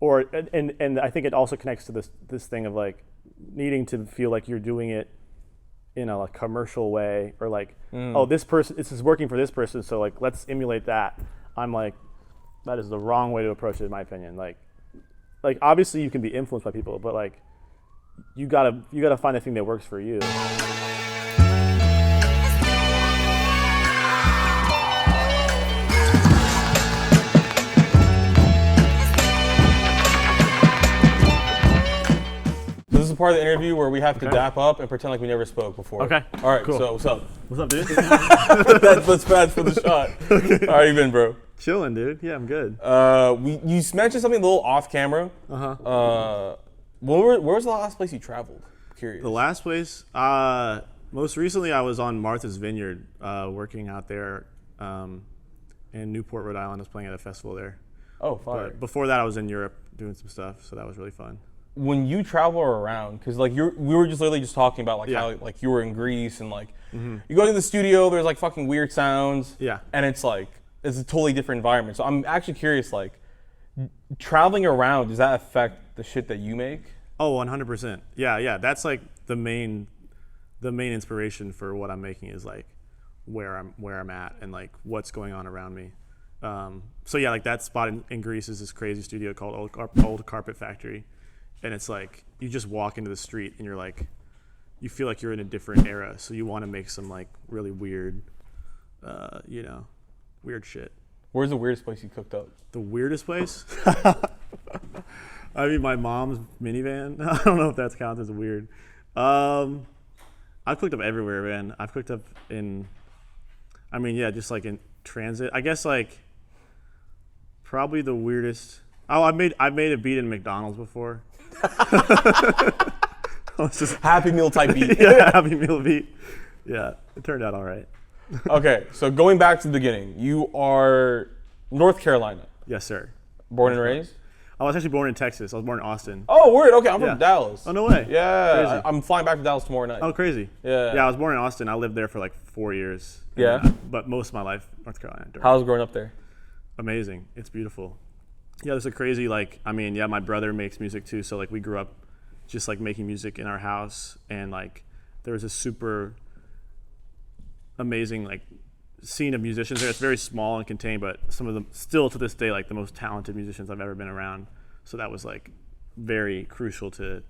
or and I think it also connects to this thing of like needing to feel like you're doing it in a like commercial way, or like, oh, this is working for this person, so like let's emulate that. I'm like, that is the wrong way to approach it, in my opinion. Like obviously you can be influenced by people, but like you gotta find the thing that works for you. This is part of the interview where we have to dap up and pretend like we never spoke before. Okay. All right, cool. So what's up? What's up, dude? That's bad for the shot. Okay. How you been, bro? Chilling, dude. Yeah, I'm good. You mentioned something a little off camera. Where was the last place you traveled? I'm curious. The last place, most recently I was on Martha's Vineyard, working out there in Newport, Rhode Island. I was playing at a festival there. Oh, fire. But before that I was in Europe doing some stuff, so that was really fun. When you travel around, because like we were just literally just talking about like how like you were in Greece and like you go to the studio, there's like fucking weird sounds, and it's like it's a totally different environment. So I'm actually curious, like traveling around, does that affect the shit that you make? Oh, 100%. Yeah. That's like the main inspiration for what I'm making is like where I'm at and like what's going on around me. So yeah, like that spot in Greece is this crazy studio called Old Carpet Factory. And it's like you just walk into the street and you're like, you feel like you're in a different era. So you want to make some like really weird, weird shit. Where's the weirdest place you cooked up? The weirdest place? I mean, my mom's minivan. I don't know if that counts as weird. I've cooked up everywhere, man. I've cooked up just like in transit. I guess like probably the weirdest. Oh, I've made a beat in McDonald's before. It's just Happy Meal type beat. Yeah, Happy Meal beat. Yeah, it turned out all right. Okay, so going back to the beginning, you are North Carolina. Yes, sir. Born and raised? I was actually born in Texas. I was born in Austin. Oh, word. Okay, I'm from Dallas. Oh, no way. Yeah, Crazy. I'm flying back to Dallas tomorrow night. Oh, crazy. Yeah. Yeah, I was born in Austin. I lived there for like 4 years. Yeah. But most of my life, North Carolina. How's growing up there? Amazing. It's beautiful. Yeah, there's a crazy my brother makes music too, so like we grew up just like making music in our house, and like there was a super amazing like scene of musicians there. It's very small and contained, but some of them still to this day like the most talented musicians I've ever been around. So that was like very crucial to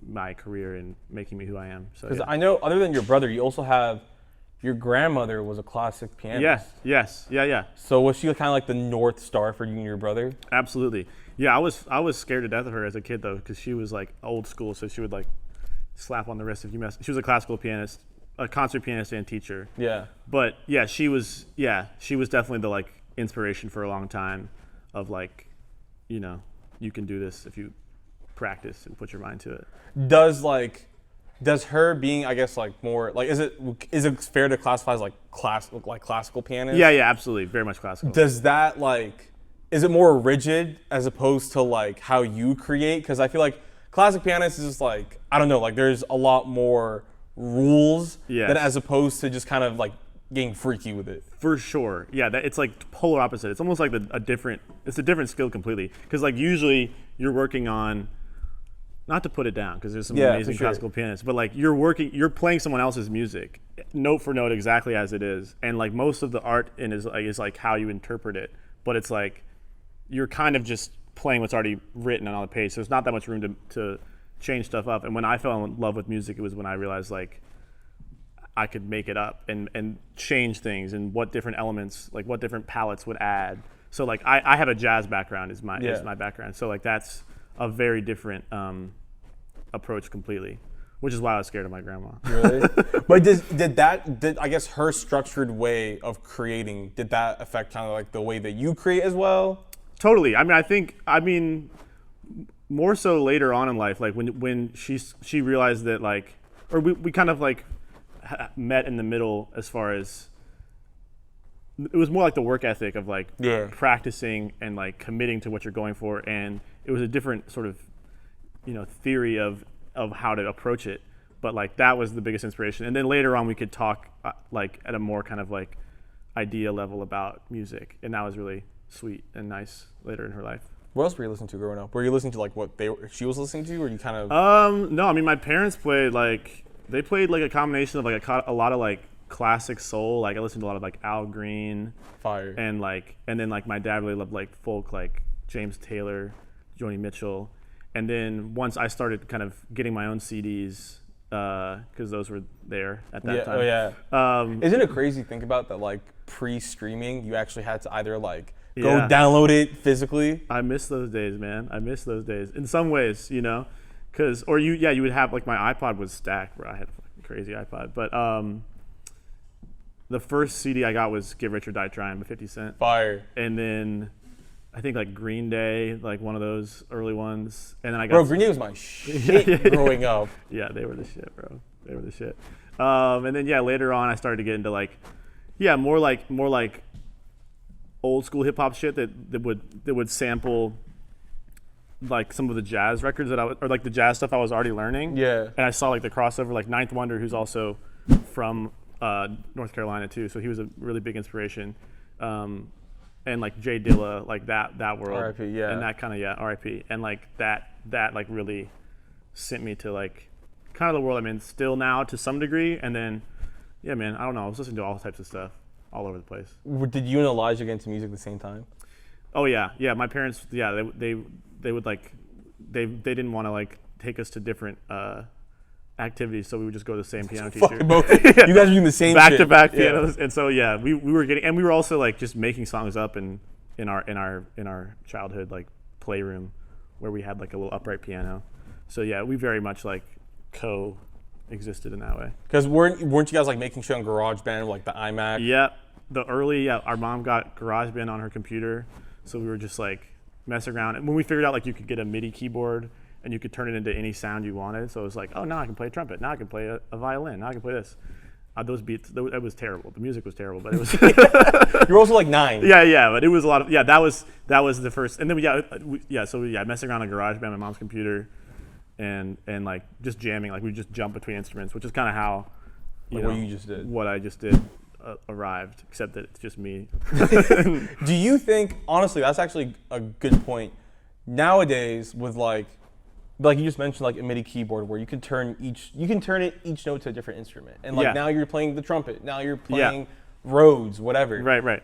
my career and making me who I am. So because I know other than your brother, you also have your grandmother was a classic pianist. Yes. So was she kind of like the North Star for you and your brother? Absolutely. Yeah, I was scared to death of her as a kid though, because she was like old school, so she would like slap on the wrist if you mess. She was a classical pianist, a concert pianist and teacher. Yeah. But yeah, she was definitely the like inspiration for a long time of like, you can do this if you practice and put your mind to it. Does her being, I guess, like more like is it fair to classify as like classical pianist? Yeah, absolutely, very much classical. Does that is it more rigid as opposed to like how you create? Because I feel like classic pianist is just like, I don't know, like there's a lot more rules than as opposed to just kind of like getting freaky with it. For sure, yeah, it's like polar opposite. It's almost like a different skill completely. Because like usually you're working on. Not to put it down, because there's some amazing classical pianists, but like you're playing someone else's music, note for note, exactly as it is, and like most of the art is like how you interpret it. But it's like you're kind of just playing what's already written on the page, so there's not that much room to change stuff up. And when I fell in love with music, it was when I realized like I could make it up and change things, and what different elements, like what different palettes would add. So like I have a jazz background is my background, so like that's a very different approach completely, which is why I was scared of my grandma. Really? But did I guess her structured way of creating, did that affect kind of like the way that you create as well? Totally. I mean, more so later on in life, like when she realized that like, or we kind of like met in the middle as far as, it was more like the work ethic of like practicing and like committing to what you're going for, and it was a different sort of theory of how to approach it, but like that was the biggest inspiration. And then later on we could talk like at a more kind of like idea level about music, and that was really sweet and nice later in her life. What else were you listening to growing up? Were you listening to like what she was listening to, or you kind of? No, I mean my parents played like a combination of like a lot of like classic soul. Like I listened to a lot of like Al Green, Fire, and then like my dad really loved like folk, like James Taylor, Joni Mitchell, and then once I started kind of getting my own CDs, because those were there at that time. Oh yeah. Isn't it crazy to think about that? Like pre-streaming, you actually had to either like go download it physically. I miss those days, man. I miss those days in some ways, you know, you would have like my iPod was stacked, bro. I had a fucking crazy iPod, but the first CD I got was Get Rich or Die Trying by 50 Cent. Fire. And then I think like Green Day, like one of those early ones. And then I got Bro, Green Day was my shit growing up. Yeah, they were the shit, bro. They were the shit. And then later on I started to get into like more like old school hip hop shit that would sample like some of the jazz records or like the jazz stuff I was already learning. Yeah. And I saw like the crossover, like Ninth Wonder, who's also from North Carolina too, so he was a really big inspiration. And like J Dilla, like that world. R.I.P. Yeah. And that kind of R.I.P. And like that like really sent me to like kind of the world I'm in still now to some degree. And then man, I don't know. I was listening to all types of stuff all over the place. Did you and Elijah get into music at the same time? Oh yeah. My parents, they would like they didn't want to like take us to different activities, so we would just go to the same piano teacher. You guys were doing the same back-to-back pianos, and so we were getting, and we were also like just making songs up in our childhood like playroom, where we had like a little upright piano. So we very much like co-existed in that way. Because weren't you guys like making shit on GarageBand, like the iMac? Yeah, our mom got GarageBand on her computer, so we were just like messing around. And when we figured out like you could get a MIDI keyboard and you could turn it into any sound you wanted. So it was like, oh, now I can play a trumpet. Now I can play a violin. Now I can play this. Those beats, it was terrible. The music was terrible, but it was. You were also like 9. Yeah, but it was a lot of, that was the first. And then messing around on GarageBand, my mom's computer, and like just jamming. Like we just jump between instruments, which is kind of how, what I just did arrived, except that it's just me. Do you think, honestly, that's actually a good point. Nowadays, with like you just mentioned, like a MIDI keyboard where you can turn each note to a different instrument, and like now you're playing the trumpet, now you're playing Rhodes, whatever. Right.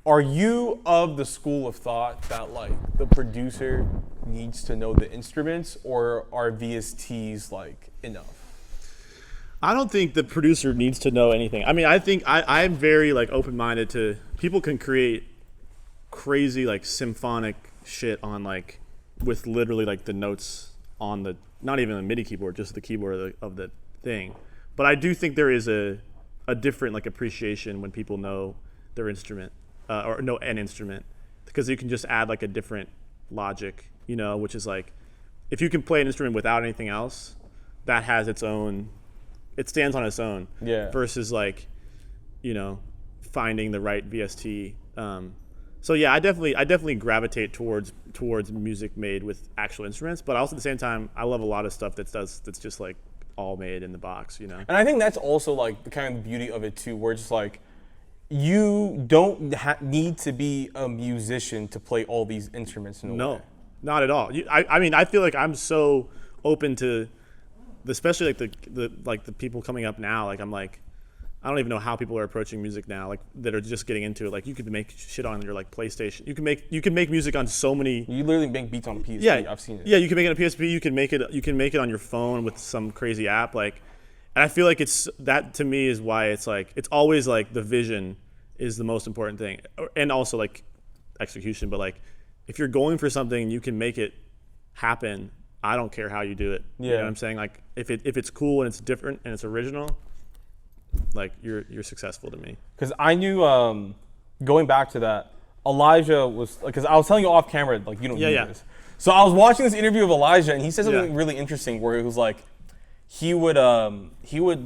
Are you of the school of thought that like the producer needs to know the instruments, or are VSTs like enough? I don't think the producer needs to know anything. I mean, I think I'm very like open-minded to people can create crazy like symphonic shit on like with literally like the notes on the, not even the MIDI keyboard, just the keyboard of the thing. But I do think there is a different like appreciation when people know their instrument or know an instrument, because you can just add like a different logic, which is like if you can play an instrument without anything else, that has its own, it stands on its own. Yeah. Versus like, finding the right VST. So I definitely gravitate towards music made with actual instruments, but also at the same time, I love a lot of stuff that's just like all made in the box, And I think that's also like the kind of beauty of it too, where it's just like you don't need to be a musician to play all these instruments. No, not at all. I mean, I feel like I'm so open to, especially like the people coming up now. Like I'm like, I don't even know how people are approaching music now, like that are just getting into it. Like you could make shit on your like PlayStation. You can make music on so many. You literally make beats on PSP. Yeah, I've seen it. Yeah, you can make it on PSP. You can make it on your phone with some crazy app. Like, and I feel like it's that to me is why it's like it's always like the vision is the most important thing, and also like execution. But like if you're going for something, you can make it happen. I don't care how you do it. Yeah. You know what I'm saying? Like if it's cool and it's different and it's original, like you're successful to me. Because I knew, going back to that, Elijah was, because I was telling you off camera, like you don't need this. So I was watching this interview of Elijah, and he said something really interesting, where it was like he would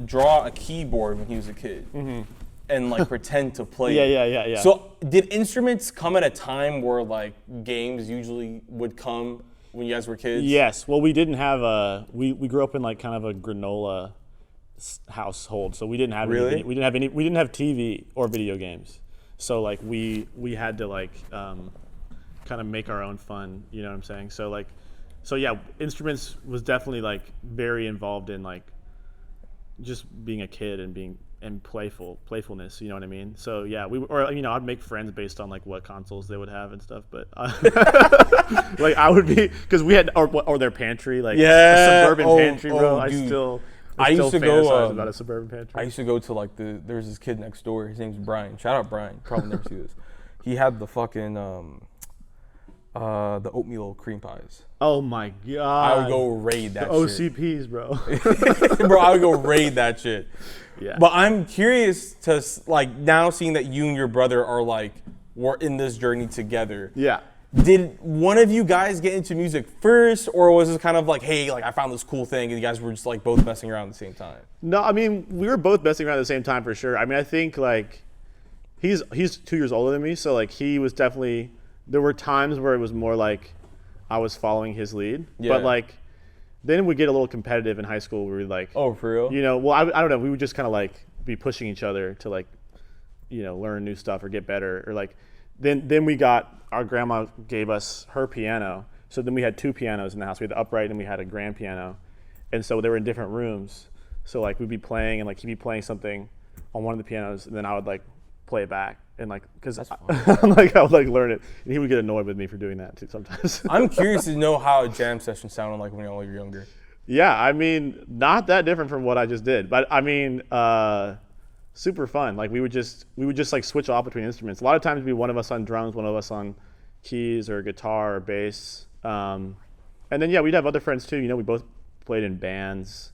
draw a keyboard when he was a kid, and like pretend to play. Yeah. So did instruments come at a time where like games usually would come when you guys were kids? Yes. Well, we didn't have we grew up in like kind of a granola household, so we didn't have we didn't have TV or video games. So like we had to like kind kind of make our own fun. You know what I'm saying? So yeah, instruments was definitely like very involved in like just being a kid and playfulness. You know what I mean? So yeah, I'd make friends based on like what consoles they would have and stuff. But like I would be because we had or their pantry, like a suburban pantry, bro. I used to go about a suburban pantry. I used to go to like there was this kid next door. His name's Brian. Shout out Brian. Probably never see this. He had the fucking the oatmeal cream pies. Oh my god! I would go raid that shit. OCPs, bro. Bro, I would go raid that shit. Yeah. But I'm curious to like now seeing that you and your brother are like we're in this journey together. Yeah. Did one of you guys get into music first, or was this kind of like, hey, like I found this cool thing, and you guys were just like both messing around at the same time? No, I mean we were both messing around at the same time for sure. I mean I think like he's 2 years older than me, so like he was definitely. There were times where it was more like I was following his lead, but like then we get a little competitive in high school. Where we like, oh, for real? You know, well, I don't know. We would just kind of like be pushing each other to like, you know, learn new stuff or get better, or like. Then we got our grandma gave us her piano, so then we had 2 pianos in the house. We had the upright and we had a grand piano, and so they were in different rooms. So like we'd be playing and like he'd be playing something on one of the pianos, and then I would like play it back. And like, because like I would like learn it, and he would get annoyed with me for doing that too sometimes. I'm curious to know how a jam session sounded like when you were younger. Yeah, I mean, not that different from what I just did, but I mean, super fun. Like we would just like switch off between instruments. A lot of times, it'd be one of us on drums, one of us on keys or guitar or bass, and then yeah, we'd have other friends too. You know, we both played in bands.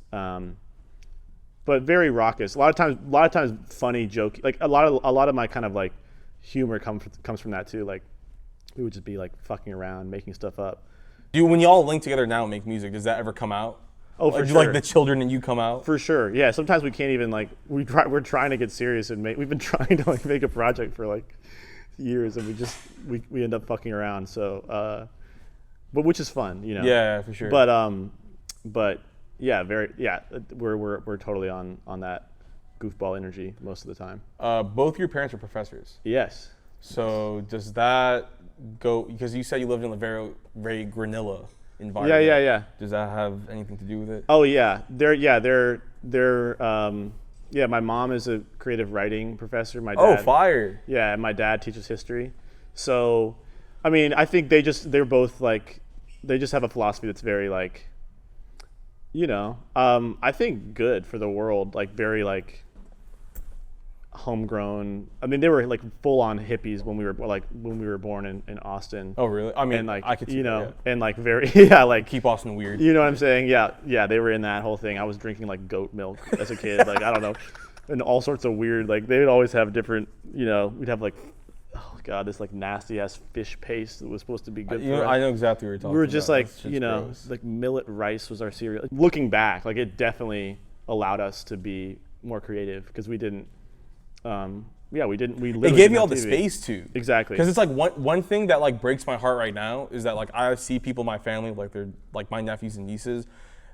But very raucous. A lot of times funny, joke. Like a lot of my kind of like humor comes from that too. Like we would just be like fucking around, making stuff up. When y'all link together now and make music, does that ever come out? Oh, for sure. Like the children and you come out? For sure. Yeah. Sometimes we can't even like we're trying to get serious and we've been trying to like make a project for like years and we end up fucking around. So, but which is fun, you know. Yeah, for sure. But. Yeah, we're totally on that goofball energy most of the time. Both your parents are professors. Yes. So does that go, because you said you lived in a very, very Granilla environment. Yeah. Does that have anything to do with it? Oh yeah, my mom is a creative writing professor. My dad. Oh, fire. Yeah, and my dad teaches history. So, I mean, I think they just have a philosophy that's very like, you know, I think good for the world, like very like homegrown. I mean, they were like full on hippies when we were born in Austin. Oh really? I mean, and like I could see that, yeah. And like very like keep Austin weird. You know what I'm saying? Yeah. They were in that whole thing. I was drinking like goat milk as a kid. Like I don't know, and all sorts of weird. Like they would always have different. You know, we'd have like. Oh God, this like nasty ass fish paste that was supposed to be good for us. I know exactly what you're talking about. We were just like, you know, gross. Like millet rice was our cereal. Looking back, like it definitely allowed us to be more creative because we didn't. We literally. It gave you all the space too. Exactly. Because it's like one thing that like breaks my heart right now is that like I see people in my family, like they're like my nephews and nieces,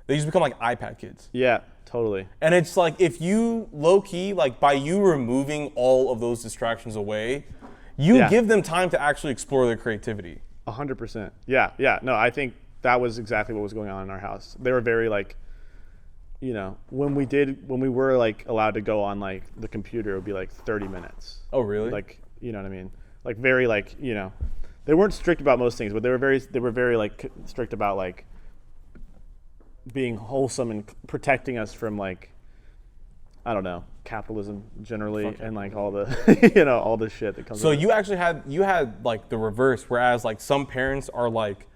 they just become like iPad kids. Yeah, totally. And it's like if you low key, like by you removing all of those distractions away, you give them time to actually explore their creativity. 100%. Yeah. No, I think that was exactly what was going on in our house. They were very like, you know, when we were like allowed to go on like the computer, it would be like 30 minutes. Oh, really? Like, you know what I mean? Like very like, you know, they weren't strict about most things, but they were very like strict about like being wholesome and protecting us from like, I don't know, capitalism generally and like all the you know all the shit that comes. So you actually had like the reverse, whereas like some parents are like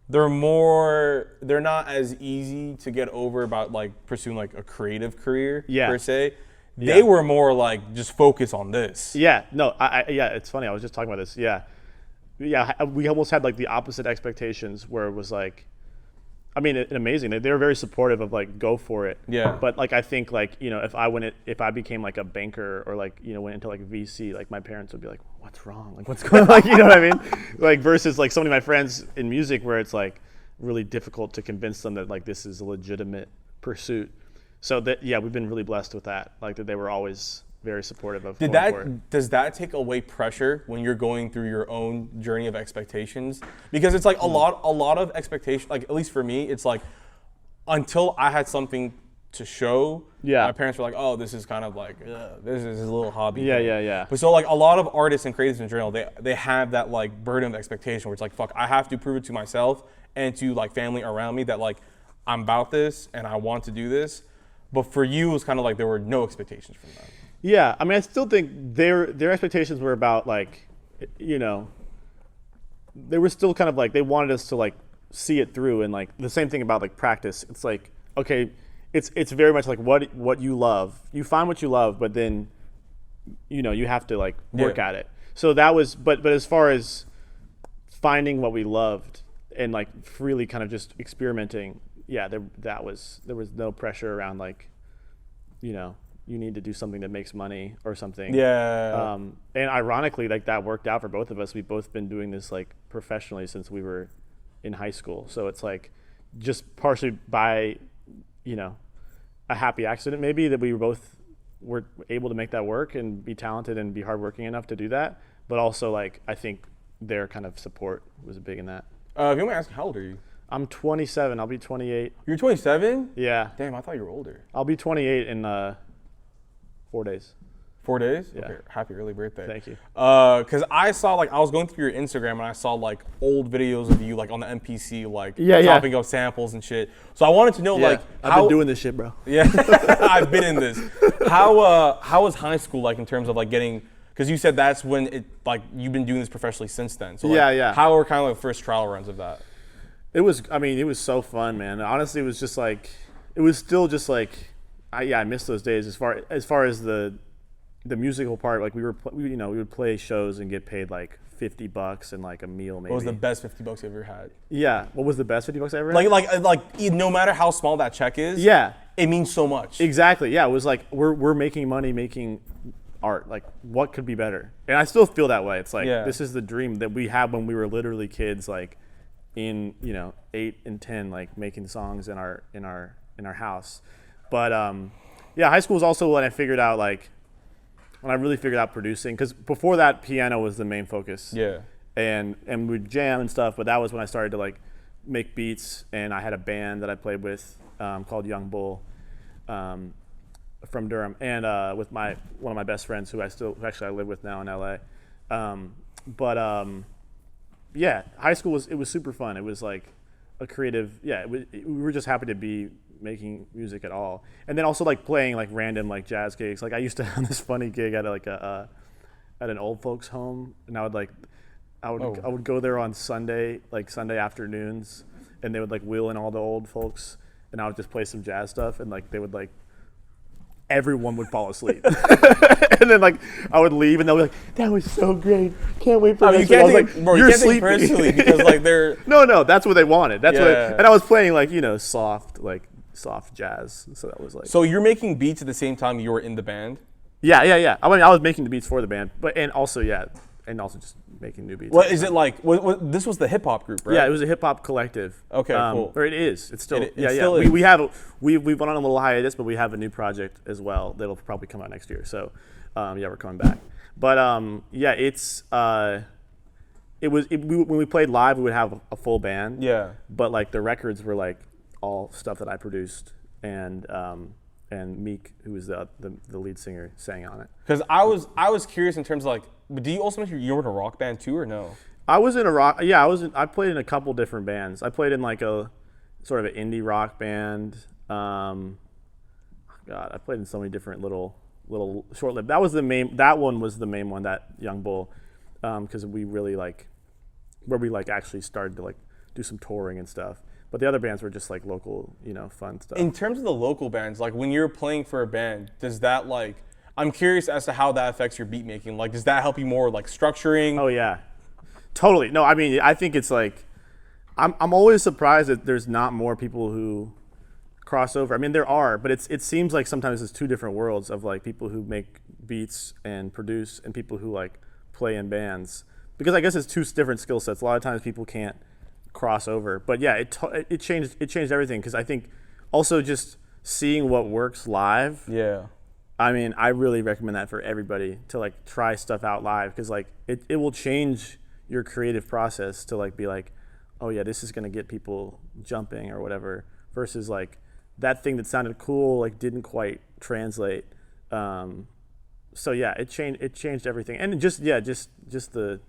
they're not as easy to get over about like pursuing like a creative career per se. They were more like just focus on this. Yeah, no, it's funny. I was just talking about this. Yeah, we almost had like the opposite expectations where it was like. I mean, amazing. They were very supportive of like go for it. Yeah. But like I think like you know if I became like a banker or like you know went into like VC, like my parents would be like, what's wrong? Like what's going on? Like you know what I mean? Like versus like so many of my friends in music where it's like really difficult to convince them that like this is a legitimate pursuit. So that we've been really blessed with that. Like that they were always very supportive of. Does that take away pressure when you're going through your own journey of expectations? Because it's like a lot of expectation. Like at least for me, it's like until I had something to show, my parents were like, "Oh, this is kind of like this is a little hobby." Yeah. But so like a lot of artists and creatives in general, they have that like burden of expectation where it's like, "Fuck, I have to prove it to myself and to like family around me that like I'm about this and I want to do this." But for you, it was kind of like there were no expectations from them. Yeah, I mean, I still think their expectations were about like, you know, they were still kind of like they wanted us to like see it through, and like the same thing about like practice. It's like, okay. It's very much like what you love. You find what you love, but then, you know, you have to like work at it. So that was, but as far as finding what we loved and like freely kind of just experimenting, there was no pressure around like, you know, you need to do something that makes money or something. Yeah. And ironically, like that worked out for both of us. We've both been doing this like professionally since we were in high school. So it's like just partially by, you know, a happy accident maybe that we both were able to make that work and be talented and be hardworking enough to do that. But also like I think their kind of support was big in that. If you want me to ask, how old are you? I'm 27. I'll be 28. You're 27? Yeah. Damn, I thought you were older. I'll be 28 in 4 days. 4 days? Yeah. Okay, happy early birthday. Thank you. Because I saw like I was going through your Instagram and I saw like old videos of you like on the MPC like chopping up samples and shit. So I wanted to know like I've been doing this shit, bro. Yeah, I've been in this. How was high school like in terms of like getting? Because you said that's when it like you've been doing this professionally since then. So like, how were kind of like first trial runs of that? It was so fun, man. Honestly, it was just like it was still just like I miss those days as far as the musical part. Like we would play shows and get paid like $50 and like a meal maybe. What was the best $50 you ever had? Yeah. What was the best $50 I ever had? Like no matter how small that check is. Yeah. It means so much. Exactly. Yeah. It was like we're making money making art. Like what could be better? And I still feel that way. It's like this is the dream that we had when we were literally kids, like in 8 and 10, like making songs in our house. But high school was also when I figured out like. When I really figured out producing, because before that, piano was the main focus. Yeah. And we'd jam and stuff, but that was when I started to like make beats, and I had a band that I played with called Young Bull from Durham, and with one of my best friends who I live with now in LA. High school was super fun. It was like a creative. Yeah, we were just happy to be making music at all, and then also like playing like random like jazz gigs. Like I used to have this funny gig at like at an old folks home, and I would go there on Sunday afternoons, and they would like wheel in all the old folks, and I would just play some jazz stuff, and like they would like everyone would fall asleep. And then like I would leave and they'll be like, that was so great, can't wait for next week. I was like, you're sleeping. Personally because like they're no, that's what they wanted. That's and I was playing like soft jazz. So that was like. So you're making beats at the same time you were in the band? Yeah. I mean, I was making the beats for the band, and also just making new beats. What is it like? What this was the hip hop group, right? Yeah, it was a hip hop collective. Okay, cool. Or it is. It's still. Still is. We've went on a little hiatus, but we have a new project as well that'll probably come out next year. So, we're coming back. But when we played live, we would have a full band. Yeah. But like the records were like all stuff that I produced, and Meek, who was the lead singer, sang on it. Because I was curious in terms of like, do you also mention you were in a rock band too, or no? I was in a rock. Yeah, I played in a couple different bands. I played in like a sort of an indie rock band. I played in so many different little short-lived. That one was the main one, that Young Bull, because we really like where we like actually started to like do some touring and stuff. But the other bands were just like local, fun stuff. In terms of the local bands, like when you're playing for a band, does that like, I'm curious as to how that affects your beat making. Like, does that help you more like structuring? Oh yeah, totally. No, I mean, I think it's like, I'm always surprised that there's not more people who cross over. I mean, there are, but it seems like sometimes it's two different worlds of like people who make beats and produce and people who like play in bands. Because I guess it's two different skill sets. A lot of times people can't cross over, but yeah, it changed everything, because I think also just seeing what works live I mean, I really recommend that for everybody to like try stuff out live, because like it will change your creative process to like be like, oh yeah, this is gonna get people jumping or whatever, versus like that thing that sounded cool like didn't quite translate. So yeah, it changed everything, and just the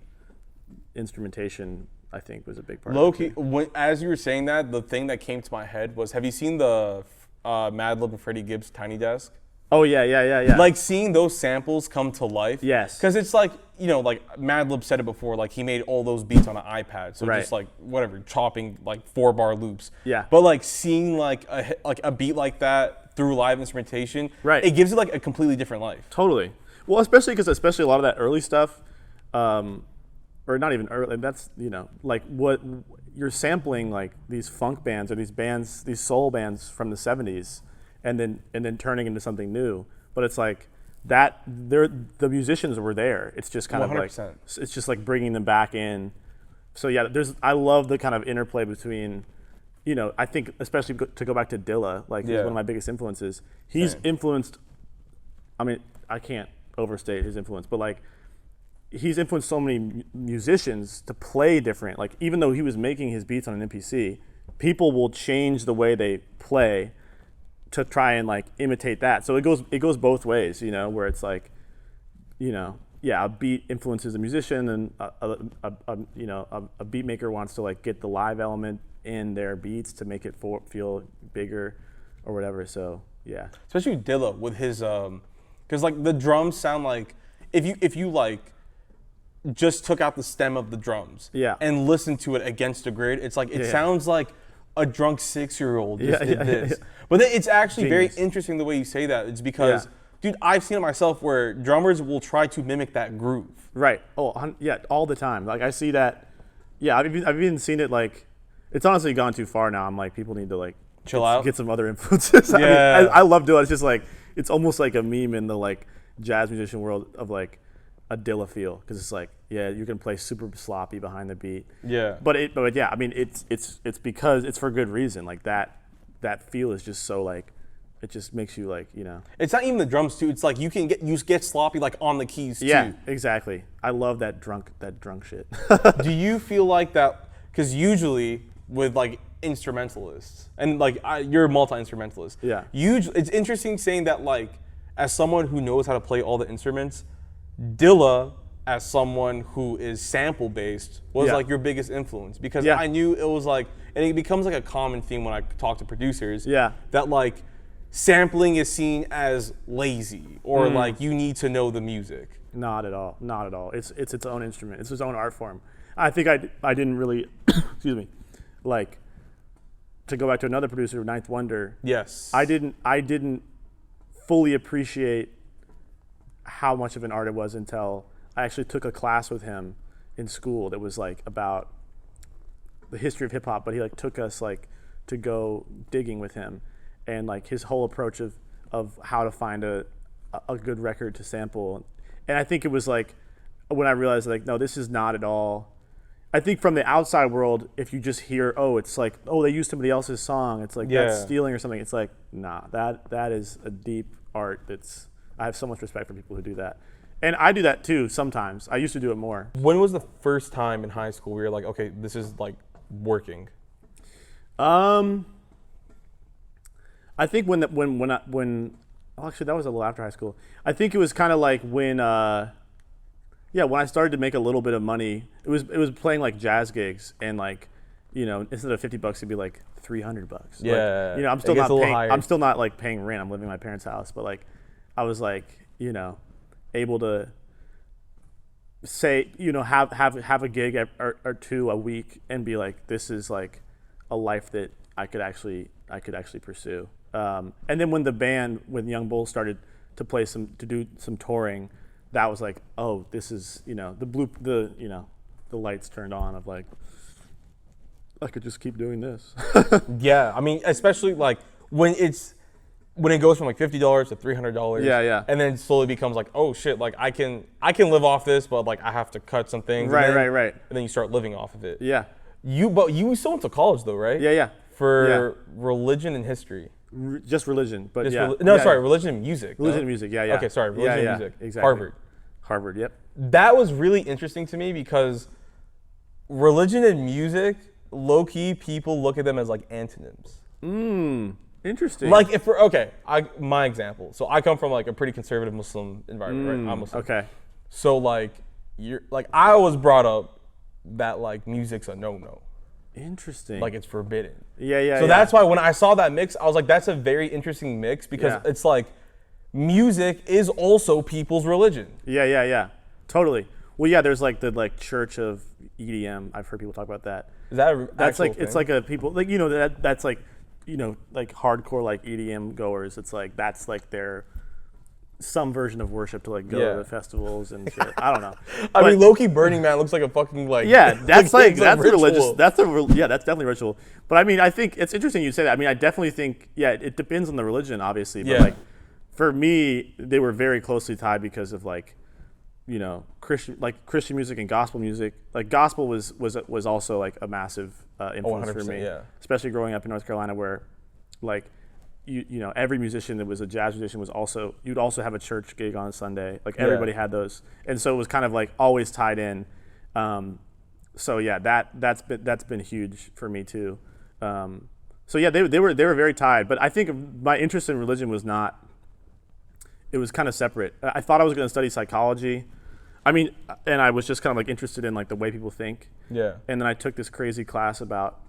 instrumentation I think was a big part. Low-key, as you were saying that, the thing that came to my head was, have you seen the Madlib and Freddie Gibbs Tiny Desk? Oh yeah. Like seeing those samples come to life. Yes. Because it's like, you know, like Madlib said it before, like he made all those beats on an iPad, so just like whatever, chopping like 4-bar loops. Yeah. But like seeing like a beat like that through live instrumentation, right, it gives it like a completely different life. Totally. Well, especially because a lot of that early stuff, or not even early, that's, you know, like what you're sampling, like these funk bands or these soul bands from the 70s, and then turning into something new. But it's like that the musicians were there. It's just kind 100%. Of like, it's just like bringing them back in. So yeah, I love the kind of interplay between, you know, I think especially to go back to Dilla, like he's one of my biggest influences. He's influenced, I mean, I can't overstate his influence, but like he's influenced so many musicians to play different. Like even though he was making his beats on an MPC, people will change the way they play to try and like imitate that. So it goes both ways, you know, where it's like, you know, yeah, a beat influences a musician, and a beat maker wants to like get the live element in their beats to make it feel bigger or whatever. So yeah, especially Dilla with his because like the drums sound like if you like just took out the stem of the drums and listened to it against a grid, it's like it sounds like a drunk 6-year-old just did this. Yeah. But then it's actually very interesting the way you say that. It's because, dude, I've seen it myself where drummers will try to mimic that groove. Right. Oh, yeah, all the time. Like I see that. Yeah, I've even seen it. Like, it's honestly gone too far now. I'm like, people need to like chill out, get some other influences. Yeah. I mean, I love Dilla. It's just like, it's almost like a meme in the like jazz musician world of like a Dilla feel, because it's like, yeah, you can play super sloppy behind the beat. Yeah. But yeah, I mean, it's because it's for good reason. Like that feel is just so like, it just makes you like, you know. It's not even the drums too. It's like you get sloppy like on the keys too. Yeah, exactly. I love that drunk shit. Do you feel like that? Because usually with like instrumentalists, and like you're a multi-instrumentalist. Yeah. It's interesting saying that, like, as someone who knows how to play all the instruments, Dilla, as someone who is sample based, was like your biggest influence, because I knew it was like, and it becomes like a common theme when I talk to producers. Yeah. That like sampling is seen as lazy, or like you need to know the music. Not at all. Not at all. It's its own instrument. It's its own art form. I think I didn't really, excuse me, like, to go back to another producer, Ninth Wonder. Yes. I didn't fully appreciate how much of an art it was until I actually took a class with him in school that was like about the history of hip hop, but he like took us like to go digging with him, and like his whole approach of how to find a good record to sample. And I think it was like when I realized like, no, this is not at all. I think from the outside world, if you just hear, oh, it's like, oh, they used somebody else's song, it's like that's stealing or something. It's like, nah, that is a deep art. I have so much respect for people who do that. And I do that too sometimes. I used to do it more. When was the first time in high school where you're like, okay, this is like working? I think when actually that was a little after high school. I think it was kind of like when when I started to make a little bit of money. It was playing like jazz gigs, and like, you know, instead of $50 it'd be like $300. Yeah. Like, you know, I'm still not like paying rent. I'm living in my parents' house, but like I was like, you know, able to say, you know, have a gig or two a week and be like, this is like a life that I could actually pursue. And then when Young Bull started to do some touring, that was like, oh, this is, you know, the lights turned on of like, I could just keep doing this. Yeah, I mean, especially like when it goes from like $50 to $300. Yeah. And then slowly becomes like, oh shit, like I can live off this, but like I have to cut some things. Right. And then you start living off of it. Yeah. But you still went to college though, right? Yeah. For religion and history. Just religion, but sorry, religion and music. Religion and music, yeah. Okay, sorry, religion and music. Exactly. Harvard, yep. That was really interesting to me because religion and music, low-key, people look at them as like antonyms. Interesting. Like my example. So I come from like a pretty conservative Muslim environment, right? I'm Muslim. Okay. So like I was brought up that like music's a no-no. Interesting. Like it's forbidden. Yeah. So that's why when I saw that mix, I was like, that's a very interesting mix because it's like music is also people's religion. Yeah. Totally. Well, yeah, there's like the church of EDM. I've heard people talk about that. Is that that's like thing? It's like a people like that's like like hardcore like EDM goers. It's like that's like their some version of worship to like go to the festivals and shit. I don't know. I mean, low-key Burning Man looks like a fucking like that's that's religious. That's definitely ritual. But I mean, I think it's interesting you say that. I mean, I definitely think it depends on the religion, obviously. But like for me, they were very closely tied because of like Christian music and gospel music. Like gospel was also like a massive influence for me, especially growing up in North Carolina, where like every musician that was a jazz musician you'd also have a church gig on a Sunday. Like everybody had those, and so it was kind of like always tied in. So yeah, that's been huge for me too. So yeah, they were very tied. But I think my interest in religion was not. It was kind of separate. I thought I was going to study psychology. I mean, and I was just kind of like interested in like the way people think. Yeah. And then I took this crazy class about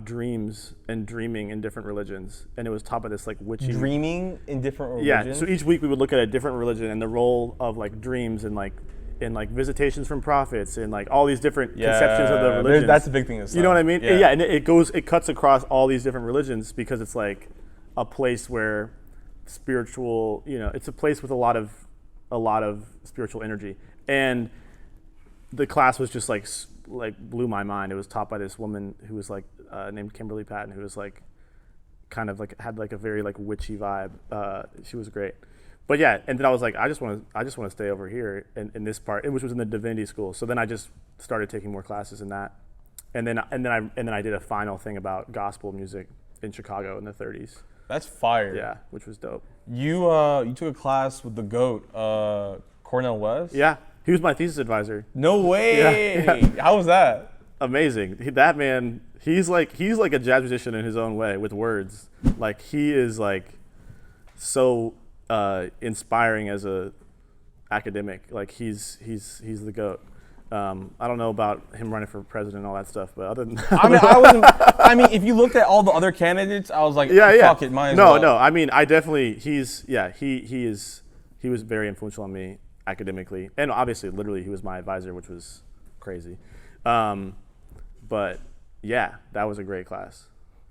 dreams and dreaming in different religions, and it was taught by this like witchy. Dreaming in different religions. Yeah. So each week we would look at a different religion and the role of like dreams and like visitations from prophets and like all these different conceptions of the religions. That's a big thing. You know what I mean? Yeah. And it cuts across all these different religions because it's like a place where spiritual, it's a place with a lot of spiritual energy. And the class was just like blew my mind. It was taught by this woman who was like named Kimberly Patton, who was like kind of like had like a very like witchy vibe. She was great. But yeah, and then I was like, I just want to stay over here in this part, which was in the divinity school. So then I just started taking more classes in that, and then I did a final thing about gospel music in Chicago in the 30s. That's fire. Yeah, which was dope. You took a class with the GOAT, Cornell West? Yeah, he was my thesis advisor. No way. Yeah. How was that? Amazing. That man, he's like a jazz musician in his own way with words. Like he is like so inspiring as a academic. Like he's the GOAT. I don't know about him running for president and all that stuff, but other than that, I mean, if you looked at all the other candidates, I was like, fuck it, might as well. No. I mean, I definitely, he was very influential on me academically, and obviously, literally, he was my advisor, which was crazy. But yeah, that was a great class.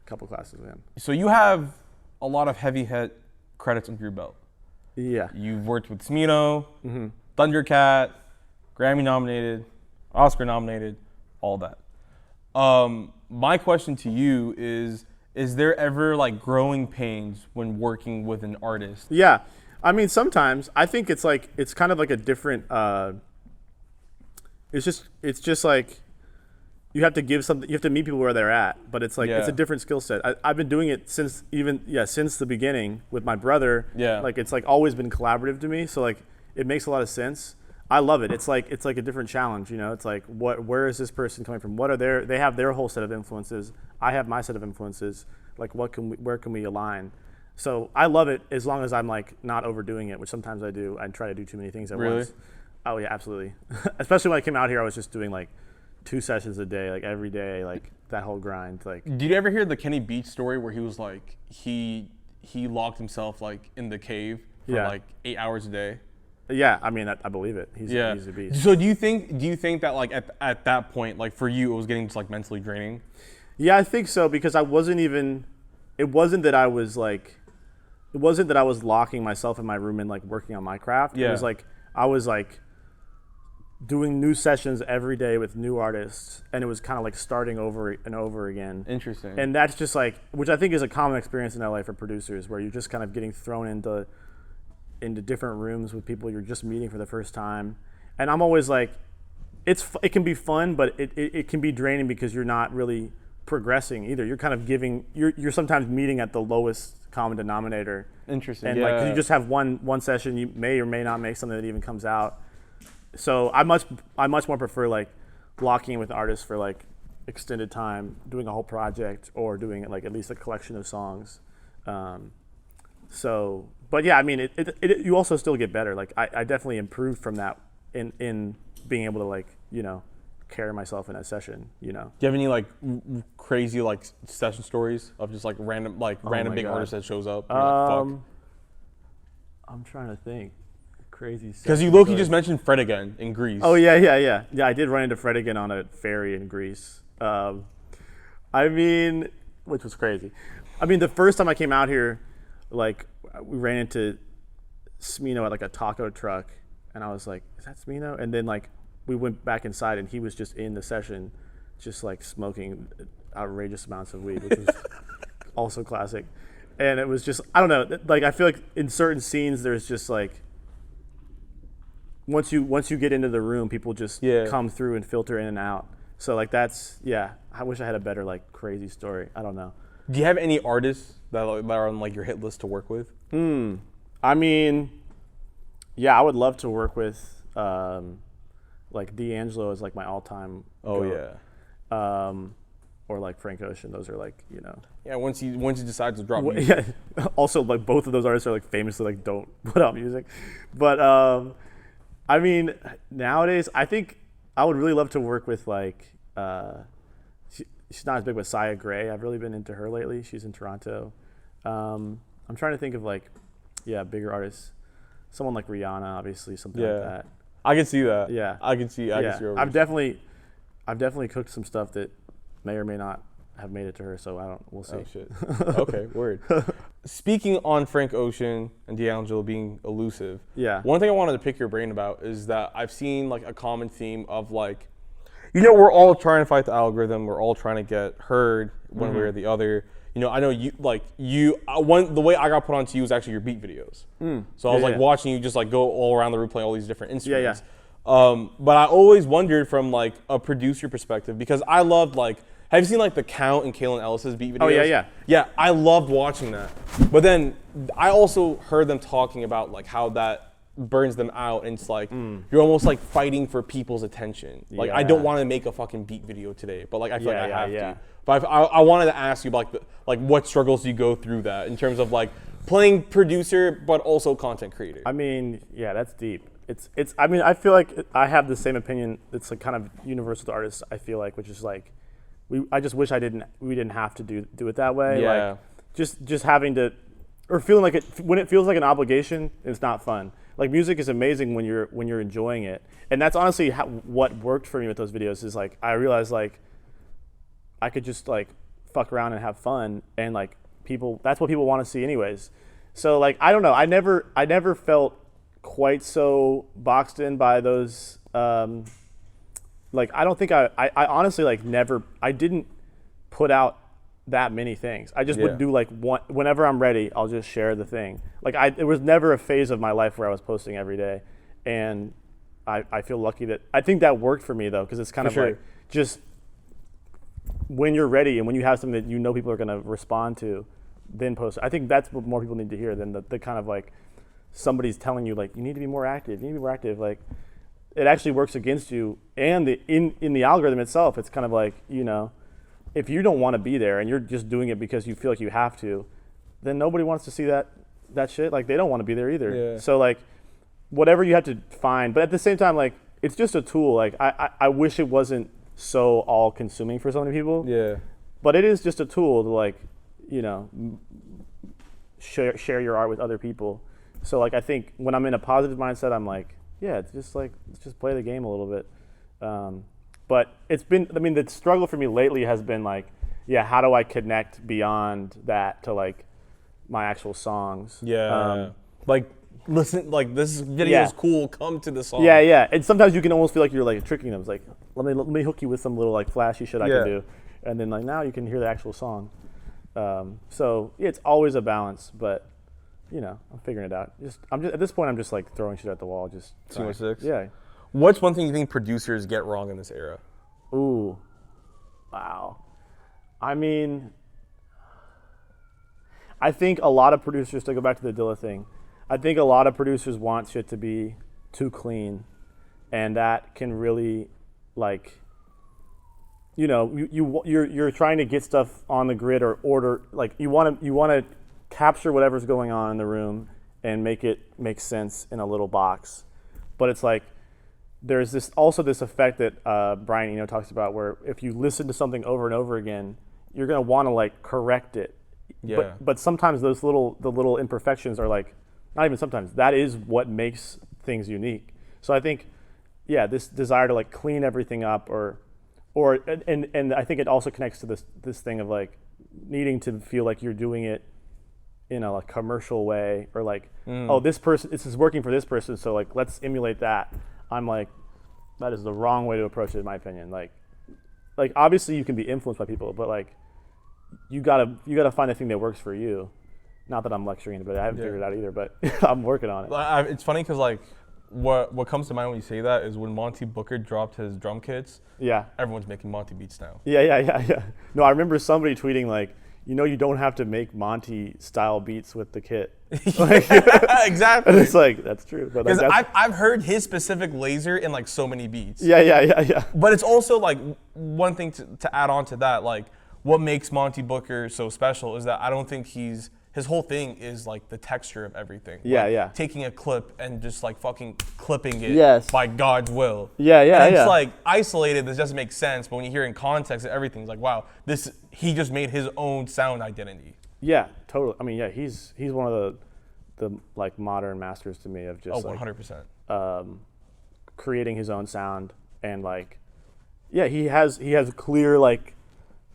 A couple classes with him. So you have a lot of heavy hit credits under your belt. Yeah. You've worked with Smino, Thundercat, Grammy nominated, Oscar nominated, all that. My question to you is there ever like growing pains when working with an artist? Yeah. I mean, sometimes I think it's kind of like a different, it's just like you have to give something, you have to meet people where they're at, but it's like, it's a different skill set. I've been doing it since the beginning with my brother. Yeah. Like it's like always been collaborative to me. So like it makes a lot of sense. I love it. It's like a different challenge, It's like where is this person coming from? They have their whole set of influences. I have my set of influences. Like where can we align? So I love it as long as I'm like not overdoing it, which sometimes I do. I try to do too many things at once. Oh yeah, absolutely. Especially when I came out here, I was just doing like 2 sessions a day, like every day, like that whole grind. Like, did you ever hear the Kenny Beach story where he was like he locked himself like in the cave for like 8 hours a day? Yeah, I mean, I believe it. He's a beast. So do you think that like at that point, like for you, it was getting just like mentally draining? Yeah, I think so, because it wasn't that I was locking myself in my room and like working on my craft. Yeah. It was like I was like doing new sessions every day with new artists, and it was kind of like starting over and over again. Interesting. And that's just like, which I think is a common experience in LA for producers, where you're just kind of getting thrown into different rooms with people you're just meeting for the first time. And I'm always like, it can be fun, but it can be draining because you're not really progressing either. You're kind of you're sometimes meeting at the lowest common denominator. Interesting. And like, 'cause you just have one session, you may or may not make something that even comes out. So I much more prefer like locking in with artists for like extended time, doing a whole project, or doing like at least a collection of songs. But yeah, I mean, you also still get better. Like I definitely improved from that in being able to like, you know, carry myself in a session, you know. Do you have any like crazy like session stories of just like random big artist that shows up? Like, I'm trying to think. Crazy. Because you low-key just mentioned Fred again in Greece. Oh yeah. I did run into Fred again on a ferry in Greece. I mean, which was crazy. I mean, the first time I came out here, like we ran into Smino at like a taco truck, and I was like, "Is that Smino?" And then like we went back inside, and he was just in the session, just like smoking outrageous amounts of weed, which was also classic. And it was just, I don't know, like I feel like in certain scenes there's just like once you get into the room, people just come through and filter in and out. So like that's, yeah, I wish I had a better like crazy story. I don't know. Do you have any artists that are on like your hit list to work with? I mean, yeah, I would love to work with like D'Angelo is like my all-time goat. Or like Frank Ocean. Those are like, you know. Yeah, once he decides to drop music. Yeah. Also, like both of those artists are like famously like don't put out music. But I mean, nowadays I think I would really love to work with like she's not as big, but Sia Gray. I've really been into her lately. She's in Toronto. I'm trying to think of like, bigger artists. Someone like Rihanna, obviously, something like that. I can see that. Yeah. I can see I've definitely cooked some stuff that may or may not have made it to her, so we'll see. Oh shit. Okay, word. Speaking on Frank Ocean and D'Angelo being elusive, one thing I wanted to pick your brain about is that I've seen like a common theme of like, you know, we're all trying to fight the algorithm, we're all trying to get heard one way or the other. You know, I know the way I got put onto you was actually your beat videos. So I was watching you just like go all around the room, play all these different instruments. But I always wondered from like a producer perspective, because I loved like, have you seen like the Count and Kalen Ellis's beat videos? Oh Yeah, I loved watching that. But then I also heard them talking about like how that burns them out, and it's like you're almost like fighting for people's attention. Like I don't want to make a fucking beat video today, but like I feel like I have to. But I wanted to ask you about like what struggles do you go through that in terms of like playing producer but also content creator? I mean, yeah, that's deep. It's. I mean, I feel like I have the same opinion. It's like kind of universal to artists. I feel like, which is like, I just wish we didn't have to do it that way. Yeah. Like, just having to, or feeling like when it feels like an obligation, it's not fun. Like music is amazing when you're enjoying it, and that's honestly what worked for me with those videos. Is like I realized like I could just like fuck around and have fun, and like that's what people want to see anyways. So like I don't know. I never felt quite so boxed in by those. Like I don't think I honestly like I didn't put out that many things. I just would do like one whenever I'm ready. I'll just share the thing. Like it was never a phase of my life where I was posting every day, and I feel lucky that I think that worked for me though, because it's kind of like just when you're ready and when you have something that you know people are going to respond to, then post. I think that's what more people need to hear than the kind of like somebody's telling you like you need to be more active. You need to be more active. Like it actually works against you, and in the algorithm itself, it's kind of like, you know, if you don't want to be there and you're just doing it because you feel like you have to, then nobody wants to see that shit. Like they don't want to be there either. Yeah. So like whatever you have to find, but at the same time, like it's just a tool. Like I wish it wasn't so all consuming for so many people. Yeah. But it is just a tool to like, you know, share your art with other people. So like I think when I'm in a positive mindset, I'm like, yeah, it's just like let's just play the game a little bit. But it's been, I mean, the struggle for me lately has been like, yeah, how do I connect beyond that to like my actual songs? Yeah. Like listen, like this video is cool. Come to the song. Yeah. And sometimes you can almost feel like you're like tricking them. It's like let me hook you with some little like flashy shit I can do, and then like now you can hear the actual song. So it's always a balance, but you know, I'm figuring it out. I'm just at this point, I'm just like throwing shit at the wall. Just 216. Yeah. What's one thing you think producers get wrong in this era? Ooh, wow. I mean, I think a lot of producers, to go back to the Dilla thing, I think a lot of producers want shit to be too clean, and that can really, like, you know, you're trying to get stuff on the grid or order, like you want to capture whatever's going on in the room and make it make sense in a little box, but it's like there's this effect that Brian Eno talks about, where if you listen to something over and over again, you're gonna want to like correct it. Yeah. But sometimes the little imperfections are like, not even sometimes, that is what makes things unique. So I think, yeah, this desire to like clean everything up, or I think it also connects to this thing of like needing to feel like you're doing it in a like commercial way, or like, oh, this is working for this person, so like let's emulate that. I'm like, that is the wrong way to approach it, in my opinion. Like obviously you can be influenced by people, but like you gotta find the thing that works for you. Not that I'm lecturing, but I haven't figured it out either, but I'm working on it. It's funny because like what comes to mind when you say that is when Monty Booker dropped his drum kits. Yeah. Everyone's making Monty beats now. Yeah. No, I remember somebody tweeting like, you know, you don't have to make Monty style beats with the kit. Like, exactly. And it's like, that's true. Because I've heard his specific laser in like so many beats. Yeah. But it's also like one thing to add on to that, like what makes Monty Booker so special is that I don't think his whole thing is like the texture of everything. Yeah. Taking a clip and just like fucking clipping it by God's will. Yeah. And it's like isolated, this doesn't make sense, but when you hear in context and everything's like, wow, he just made his own sound identity. Yeah, totally. I mean, yeah, he's one of the like modern masters to me of just 100%. Creating his own sound, and like, yeah, he has clear like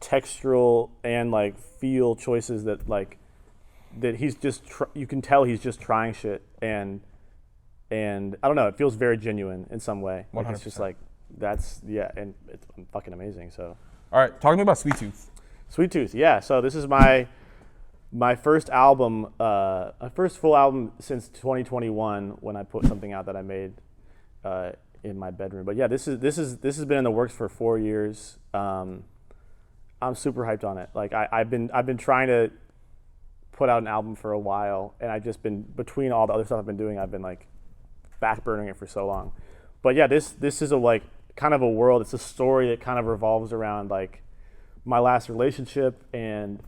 textural and like feel choices that like that he's just you can tell he's just trying shit, and I don't know, it feels very genuine in some way. Like, it's just like and it's fucking amazing. So all right, talk to me about Sweettooth. Yeah, so this is my first album, my first full album since 2021, when I put something out that I made in my bedroom. But yeah, this has been in the works for 4 years. I'm super hyped on it. Like I've been trying to put out an album for a while, and I've just been, between all the other stuff I've been doing, I've been like backburning it for so long. But yeah, this is a like kind of a world. It's a story that kind of revolves around like my last relationship and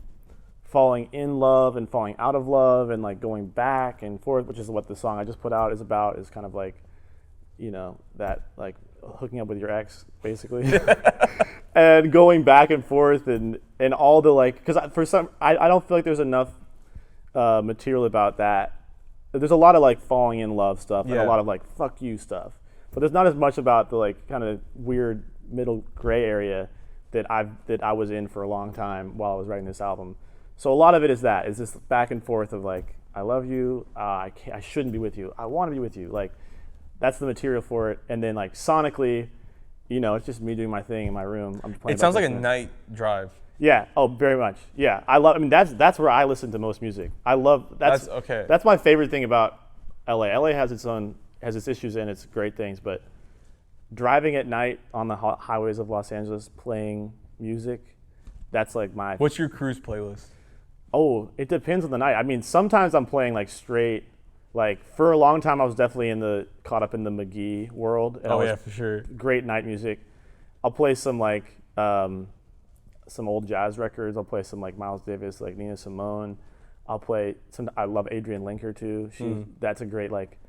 falling in love and falling out of love and like going back and forth, which is what the song I just put out is about. Is kind of like, you know, that like hooking up with your ex basically. And going back and forth and all the like, because I don't feel like there's enough material about that. There's a lot of like falling in love stuff and a lot of like fuck you stuff, but there's not as much about the like kind of weird middle gray area that I was in for a long time while I was writing this album. So a lot of it is this back and forth of like, I love you, I shouldn't be with you, I want to be with you. Like, that's the material for it. And then like sonically, you know, it's just me doing my thing in my room. I'm playing. It sounds like a night drive. Yeah. Oh, very much. Yeah. I mean, that's where I listen to most music. That's okay. That's my favorite thing about LA. LA has its issues and its great things, but driving at night on the highways of Los Angeles playing music, that's like my. What's your cruise playlist? Oh, it depends on the night. I mean, sometimes I'm playing like straight. Like for a long time, I was definitely caught up in the McGee world. And yeah, for sure. Great night music. I'll play some like some old jazz records. I'll play some like Miles Davis, like Nina Simone. I'll play some. I love Adrienne Linker too. That's a great like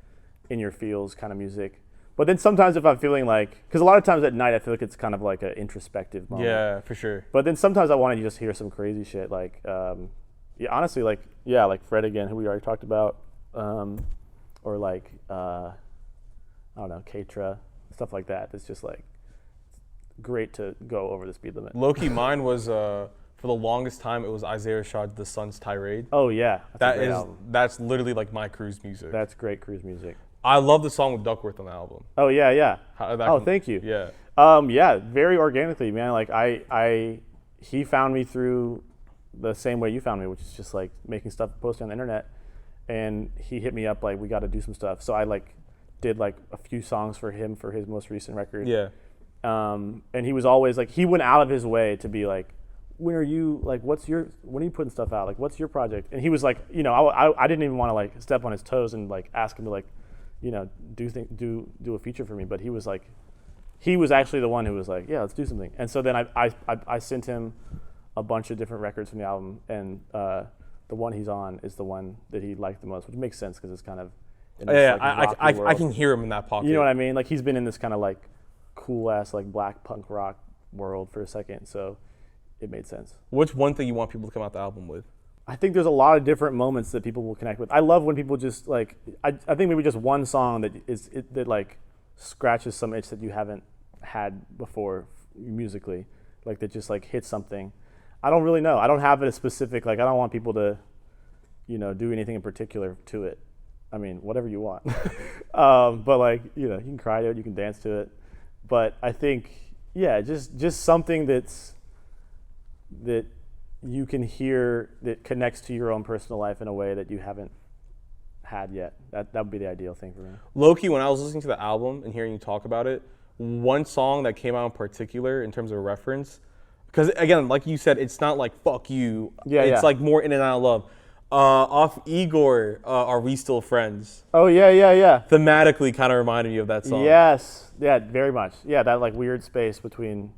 in your feels kind of music. But then sometimes if I'm feeling like, because a lot of times at night I feel like it's kind of like an introspective moment. Yeah, for sure. But then sometimes I want to just hear some crazy shit like, honestly, like Fred again, who we already talked about. Or like I don't know, Keitra, stuff like that. It's just like great to go over the speed limit. Low-key, mine was for the longest time it was Isaiah Rashad, The Sun's Tirade. Oh yeah, that's literally like my cruise music. That's great cruise music. I love the song with Duckworth on the album. Oh yeah. Thank you. Yeah. Yeah, very organically, man. Like he found me through the same way you found me, which is just like making stuff, posting on the internet. And he hit me up like, we got to do some stuff. So I like did like a few songs for him for his most recent record. Yeah. And he was always like, he went out of his way to be like, when are you like, when are you putting stuff out? Like, what's your project? And he was like, you know, I didn't even want to like step on his toes and like ask him to like, you know, do a feature for me. But he was like, he was actually the one who was like, yeah, let's do something. And so then I sent him a bunch of different records from the album, and the one he's on is the one that he liked the most, which makes sense because it's kind of in this, I can hear him in that pocket. You know what I mean? Like he's been in this kind of like cool ass like black punk rock world for a second, so it made sense. What's one thing you want people to come out the album with? I think there's a lot of different moments that people will connect with. I love when people just like, I think maybe just one song that like scratches some itch that you haven't had before musically, like that just like hits something. I don't really know. I don't have a specific, like I don't want people to, you know, do anything in particular to it. I mean, whatever you want. But like, you know, you can cry to it, you can dance to it. But I think, yeah, just something that you can hear that connects to your own personal life in a way that you haven't had yet. That would be the ideal thing for me. Low-key, when I was listening to the album and hearing you talk about it, one song that came out in particular in terms of reference, because again, like you said, it's not like fuck you. Yeah, it's like more in and out of love. Off Igor, Are We Still Friends? Oh yeah. Thematically kind of reminded me of that song. Yes, yeah, very much. Yeah, that like weird space between,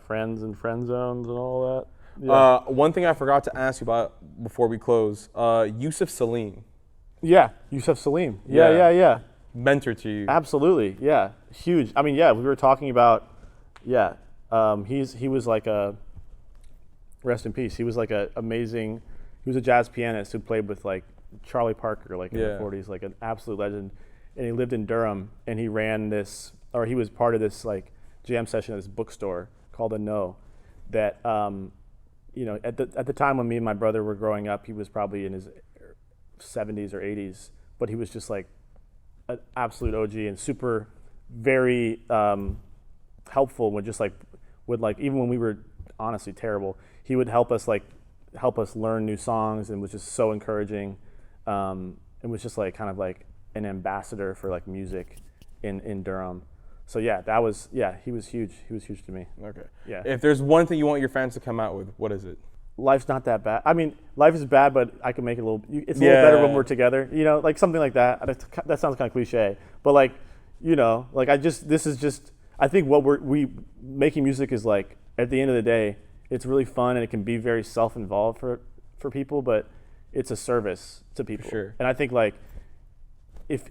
friends and friend zones and all that. Yeah. One thing I forgot to ask you about before we close, Yusuf Salim. Yeah, Yusuf Salim. Yeah. Mentor to you. Absolutely, yeah, huge. I mean, yeah, we were talking about, he was like a, rest in peace. He was like a amazing. He was a jazz pianist who played with like Charlie Parker, like in the 40s, like an absolute legend. And he lived in Durham, and he ran this, or he was part of this like jam session at this bookstore called The No. That you know, at the time when me and my brother were growing up, he was probably in his 70s or 80s, but he was just like an absolute OG and super, very helpful. Would even when we were honestly terrible, he would help us learn new songs, and was just so encouraging. And was just like kind of like an ambassador for like music in Durham. So he was huge. He was huge to me. Okay. Yeah. If there's one thing you want your fans to come out with, what is it? Life's not that bad. I mean, life is bad, but I can make it a little. It's a little better when we're together. You know, like something like that. That sounds kind of cliche, but like, you know, like I think what we making music is like, at the end of the day, it's really fun and it can be very self-involved for people, but it's a service to people. For sure. And I think like, if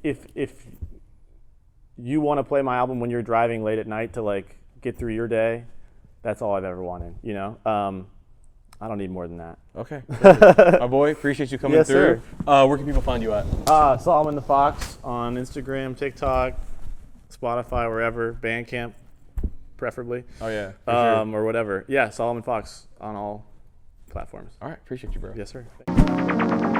you want to play my album when you're driving late at night to like get through your day, that's all I've ever wanted, you know? I don't need more than that. Okay. My boy, appreciate you coming through. Sir. Where can people find you at? Solomon the Fox on Instagram, TikTok, Spotify, wherever, Bandcamp, preferably. Oh yeah. Sure. Or whatever. Yeah, Solomon Fox on all platforms. All right. Appreciate you, bro. Yes, sir. Thanks.